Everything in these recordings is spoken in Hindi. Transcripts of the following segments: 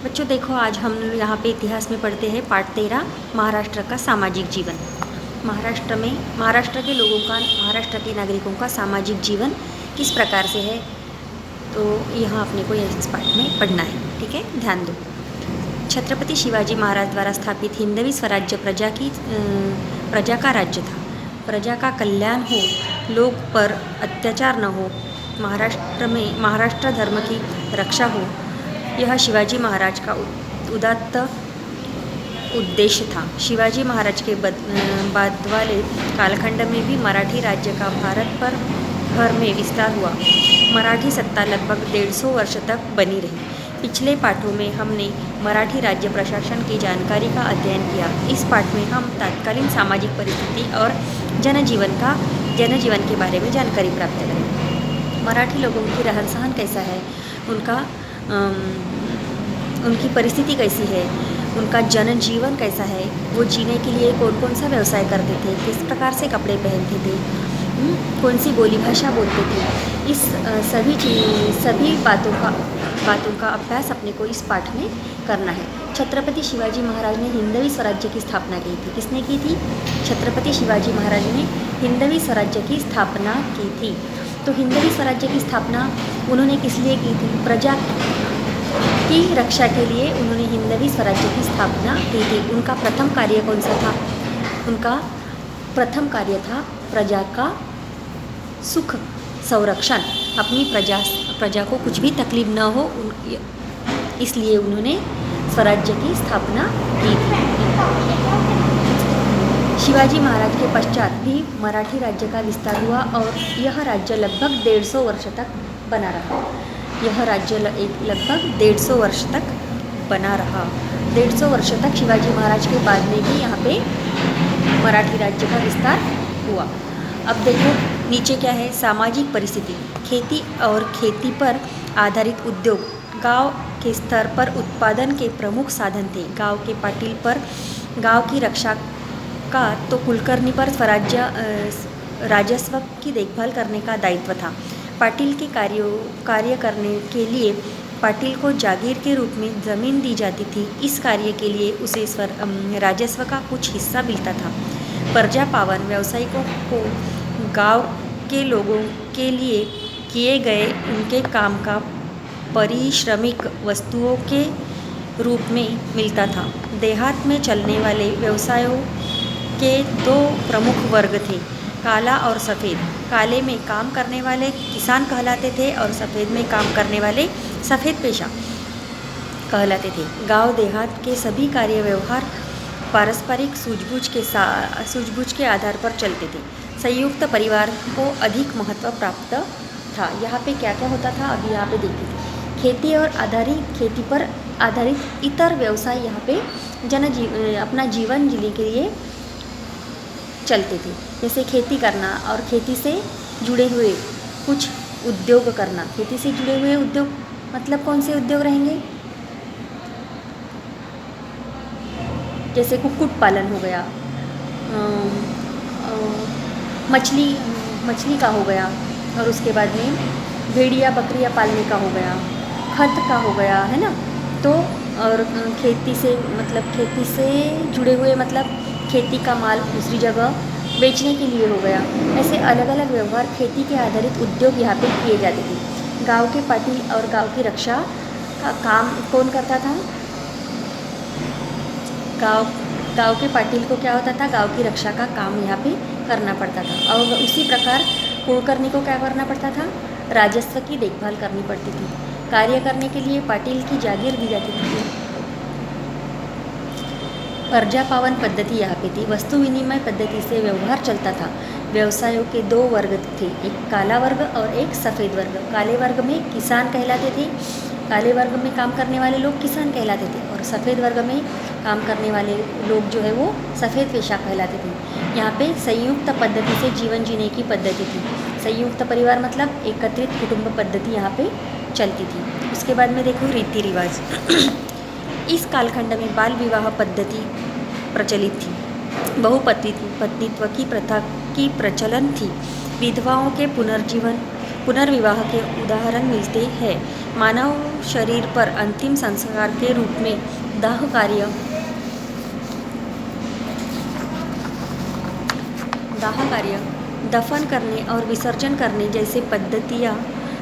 बच्चों देखो, आज हम यहाँ पे इतिहास में पढ़ते हैं पाठ 13 महाराष्ट्र का सामाजिक जीवन। महाराष्ट्र के लोगों का, महाराष्ट्र के नागरिकों का सामाजिक जीवन किस प्रकार से है, तो यहाँ अपने को इस पाठ में पढ़ना है। ठीक है, ध्यान दो। छत्रपति शिवाजी महाराज द्वारा स्थापित हिंदवी स्वराज्य प्रजा का राज्य था। प्रजा का कल्याण हो, लोग पर अत्याचार न हो, महाराष्ट्र धर्म की रक्षा हो, यह शिवाजी महाराज का उदात्त उद्देश्य था। शिवाजी महाराज के बाद वाले कालखंड में भी मराठी राज्य का भारत भर में विस्तार हुआ। मराठी सत्ता लगभग 150 वर्ष तक बनी रही। पिछले पाठों में हमने मराठी राज्य प्रशासन की जानकारी का अध्ययन किया। इस पाठ में हम तत्कालीन सामाजिक परिस्थिति और जनजीवन के बारे में जानकारी प्राप्त करें। मराठी लोगों की रहन सहन कैसा है, उनकी परिस्थिति कैसी है, उनका जनजीवन कैसा है, वो जीने के लिए कौन कौन सा व्यवसाय करते थे, किस प्रकार से कपड़े पहनते थे, कौन सी बोली भाषा बोलते थे, इस सभी बातों का अभ्यास अपने को इस पाठ में करना है। छत्रपति शिवाजी महाराज ने हिंदवी स्वराज्य की स्थापना की थी। किसने की थी? छत्रपति शिवाजी महाराज ने हिंदवी स्वराज्य की स्थापना की थी। तो हिंदवी स्वराज्य की स्थापना उन्होंने किस लिए की थी? प्रजा की रक्षा के लिए उन्होंने हिंदवी स्वराज्य की स्थापना की थी। उनका प्रथम कार्य कौन सा था? उनका प्रथम कार्य था प्रजा का सुख संरक्षण। अपनी प्रजा को कुछ भी तकलीफ न हो, इसलिए उन्होंने स्वराज्य की स्थापना की थी। शिवाजी महाराज के पश्चात भी मराठी राज्य का विस्तार हुआ और यह राज्य लगभग 150 वर्ष तक बना रहा। यह राज्य लगभग 150 वर्ष तक बना रहा। 150 वर्ष तक शिवाजी महाराज के बाद में भी यहाँ पे मराठी राज्य का विस्तार हुआ। अब देखो नीचे क्या है? सामाजिक परिस्थिति। खेती और खेती पर आधारित उद्योग गांव के स्तर पर उत्पादन के प्रमुख साधन थे। गांव के पाटिल पर गांव की रक्षा का तो कुलकर्णी पर राजस्व की देखभाल करने का दायित्व था। पाटिल के कार्य करने के लिए पाटिल को जागीर के रूप में ज़मीन दी जाती थी। इस कार्य के लिए उसे राजस्व का कुछ हिस्सा मिलता था। प्रजा पावन व्यावसायिकों को गांव के लोगों के लिए किए गए उनके काम का पारिश्रमिक वस्तुओं के रूप में मिलता था। देहात में चलने वाले व्यवसायों के 2 प्रमुख वर्ग थे, काला और सफ़ेद। काले में काम करने वाले किसान कहलाते थे और सफ़ेद में काम करने वाले सफ़ेद पेशा कहलाते थे। गांव देहात के सभी कार्य व्यवहार पारस्परिक सूझबूझ के आधार पर चलते थे। संयुक्त परिवार को अधिक महत्व प्राप्त था। यहाँ पे क्या क्या होता था अभी यहाँ पे देखते थे। खेती पर आधारित इतर व्यवसाय यहाँ पे अपना जीवन जीने के लिए चलते थे। जैसे खेती करना और खेती से जुड़े हुए कुछ उद्योग करना। खेती से जुड़े हुए उद्योग मतलब कौन से उद्योग रहेंगे? जैसे कुक्कुट पालन हो गया, मछली का हो गया, और उसके बाद में भेड़िया बकरियाँ पालने का हो गया, खत का हो गया, है ना। तो और खेती से जुड़े हुए मतलब खेती का माल दूसरी जगह बेचने के लिए हो गया। ऐसे अलग अलग व्यवहार खेती के आधारित उद्योग यहाँ पे किए जाते थे। गांव के पाटिल और गांव की रक्षा का काम कौन करता था? गांव के पाटिल को क्या होता था? गांव की रक्षा का काम यहाँ पे करना पड़ता था। और उसी प्रकार कुलकर्णी को क्या करना पड़ता था? राजस्व की देखभाल करनी पड़ती थी। कार्य करने के लिए पाटिल की जागीर दी जाती थी। प्रजा पावन पद्धति यहाँ पे थी। वस्तु विनिमय पद्धति से व्यवहार चलता था। व्यवसायों के 2 वर्ग थे, एक काला वर्ग और एक सफ़ेद वर्ग। काले वर्ग में किसान कहलाते थे, काले वर्ग में काम करने वाले लोग किसान कहलाते थे, और सफ़ेद वर्ग में काम करने वाले लोग जो है वो सफ़ेद पेशा कहलाते थे। यहाँ पे संयुक्त पद्धति से जीवन जीने की पद्धति थी। संयुक्त परिवार मतलब एकत्रित कुटुंब पद्धति यहाँ पे चलती थी। उसके बाद में देखो रीति रिवाज। इस कालखंड में बाल विवाह पद्धति प्रचलित थी। बहुपत्नीत्व की प्रथा की प्रचलन थी। विधवाओं के पुनर्विवाह के उदाहरण मिलते हैं। मानव शरीर पर अंतिम संस्कार के रूप में दाह कार्य दफन करने और विसर्जन करने जैसे पद्धतियाँ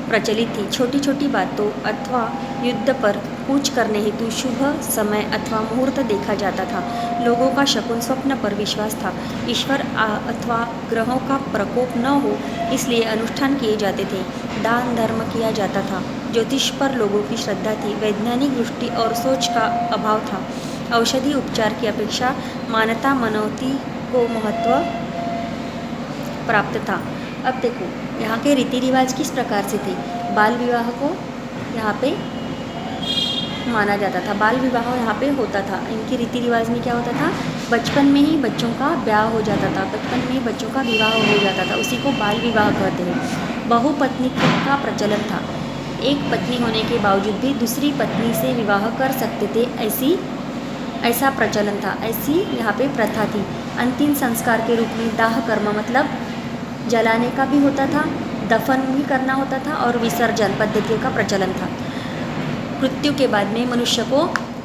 प्रचलित थी। छोटी छोटी बातों अथवा युद्ध पर कूच करने हेतु शुभ समय अथवा मुहूर्त देखा जाता था। लोगों का शकुन स्वप्न पर विश्वास था। ईश्वर अथवा ग्रहों का प्रकोप न हो इसलिए अनुष्ठान किए जाते थे। दान धर्म किया जाता था। ज्योतिष पर लोगों की श्रद्धा थी। वैज्ञानिक दृष्टि और सोच का अभाव था। औषधि उपचार की अपेक्षा मानता मनौती को महत्व प्राप्त था। अब देखो यहाँ के रीति रिवाज किस प्रकार से थे। बाल विवाह को यहाँ पे माना जाता था। बाल विवाह यहाँ पे होता था। इनके रीति रिवाज में क्या होता था, बचपन में ही बच्चों का ब्याह हो जाता था, बचपन में ही बच्चों का विवाह हो जाता था, उसी को बाल विवाह कहते हैं। बहुपत्नीत्व का प्रचलन था। एक पत्नी होने के बावजूद भी दूसरी पत्नी से विवाह कर सकते थे, ऐसा प्रचलन था, ऐसी यहाँ पे प्रथा थी। अंतिम संस्कार के रूप में दाह कर्म मतलब जलाने का भी होता था, दफन भी करना होता था और विसर्जन पद्धतियों का प्रचलन था। मृत्यु के बाद में मनुष्य को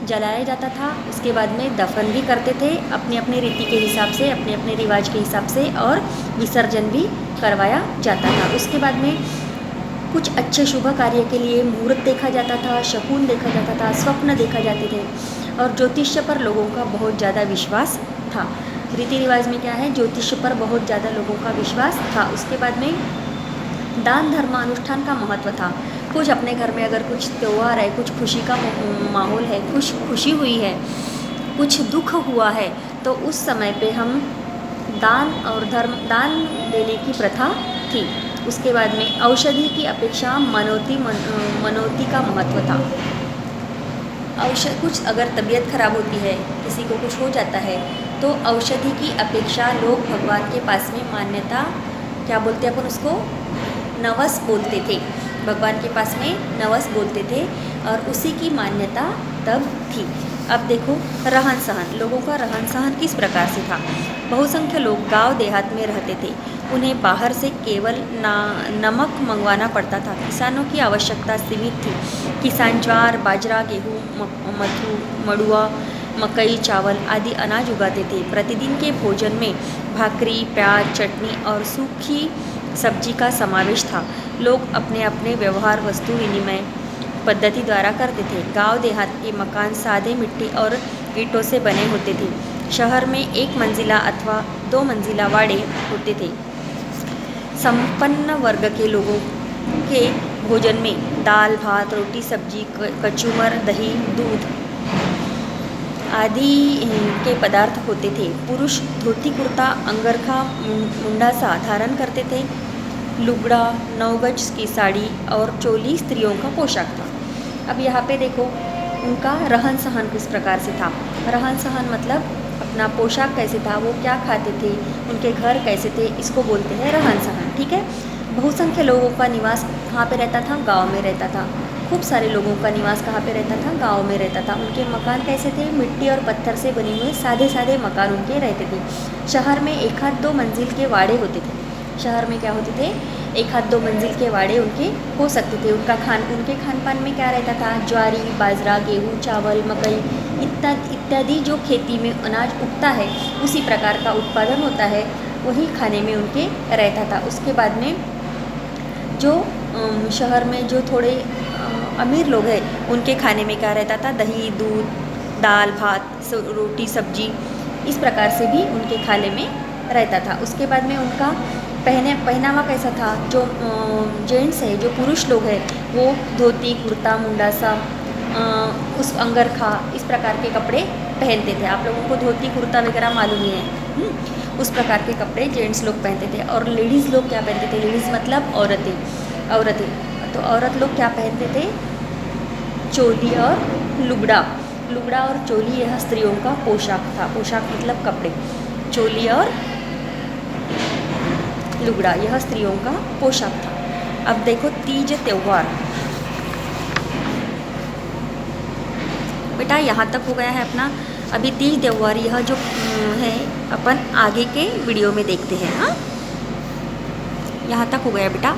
जलाया जाता था, उसके बाद में दफन भी करते थे अपने अपने रीति के हिसाब से, अपने अपने रिवाज के हिसाब से, और विसर्जन भी करवाया जाता था। उसके बाद में कुछ अच्छे शुभ कार्य के लिए मुहूर्त देखा जाता था, शकुन देखा जाता था, स्वप्न देखा जाते थे, और ज्योतिष्य पर लोगों का बहुत ज़्यादा विश्वास था। रीति रिवाज में क्या है, ज्योतिष पर बहुत ज़्यादा लोगों का विश्वास था। उसके बाद में दान धर्म अनुष्ठान का महत्व था। कुछ अपने घर में अगर कुछ त्यौहार है, कुछ खुशी का माहौल है, खुशी हुई है, कुछ दुख हुआ है, तो उस समय पे हम दान देने की प्रथा थी। उसके बाद में औषधि की अपेक्षा मनौती का महत्व था। कुछ अगर तबीयत खराब होती है, किसी को कुछ हो जाता है, तो औषधि की अपेक्षा लोग भगवान के पास में मान्यता, क्या बोलते हैं अपन उसको, नवस बोलते थे। भगवान के पास में नवस बोलते थे और उसी की मान्यता तब थी। अब देखो रहन सहन, लोगों का रहन सहन किस प्रकार से था। बहुसंख्य लोग गांव देहात में रहते थे। उन्हें बाहर से केवल नमक मंगवाना पड़ता था। किसानों की आवश्यकता सीमित थी। किसान ज्वार, बाजरा, गेहूँ, मड़ुआ, मकई, चावल आदि अनाज उगाते थे। प्रतिदिन के भोजन में भाकरी, प्याज, चटनी और सूखी सब्जी का समावेश था। लोग अपने अपने व्यवहार वस्तु विनिमय पद्धति द्वारा करते थे। गांव देहात के मकान सादे मिट्टी और ईंटों से बने होते थे। शहर में 1 मंजिला अथवा 2 मंजिला वाड़े होते थे। संपन्न वर्ग के लोगों के भोजन में दाल, भात, रोटी, सब्जी, कचूमर, दही, दूध आदि के पदार्थ होते थे। पुरुष धोती कुर्ता, अंगरखा, मुंडासा धारण करते थे। लुगड़ा, 9 गज की साड़ी और चोली स्त्रियों का पोशाक था। अब यहाँ पे देखो उनका रहन सहन किस प्रकार से था। रहन सहन मतलब अपना पोशाक कैसे था, वो क्या खाते थे, उनके घर कैसे थे, इसको बोलते हैं रहन सहन। ठीक है। बहुसंख्य लोगों का निवास कहाँ पे रहता था, गांव में रहता था। खूब सारे लोगों का निवास कहाँ पे रहता था, गांव में रहता था। उनके मकान कैसे थे, मिट्टी और पत्थर से बने हुए सादे सादे मकान उनके रहते थे। शहर में 1-2 मंजिल के वाड़े होते थे। शहर में क्या होते थे, 1-2 मंजिल के वाड़े उनके हो सकते थे। उनके खान पान में क्या रहता था, ज्वारी, बाजरा, गेहूँ, चावल, मकई इत्यादि जो खेती में अनाज उगता है, उसी प्रकार का उत्पादन होता है, वही खाने में उनके रहता था। उसके बाद में जो शहर में जो थोड़े अमीर लोग हैं, उनके खाने में क्या रहता था, दही, दूध, दाल, भात, रोटी, सब्जी, इस प्रकार से भी उनके खाने में रहता था। उसके बाद में उनका पहनावा कैसा था, जो जेंट्स है, जो पुरुष लोग हैं, वो धोती, कुर्ता, मुंडासा, उस अंगरखा, इस प्रकार के कपड़े पहनते थे। आप लोगों को धोती कुर्ता वगैरह मालूम ही है। उस प्रकार के कपड़े जेंट्स लोग पहनते थे। और लेडीज़ लोग क्या पहनते थे, लेडीज़ मतलब औरतें, तो औरत लोग क्या पहनते थे, चोली और लुगड़ा और चोली, यह स्त्रियों का पोशाक था। पोशाक मतलब कपड़े, चोली और लुगड़ा यह स्त्रियों का पोशाक था। अब देखो तीज त्यौहार, बेटा यहाँ तक हो गया है अपना। अभी तीज त्यौहार यह जो है अपन आगे के वीडियो में देखते हैं। हाँ, यहाँ तक हो गया बेटा।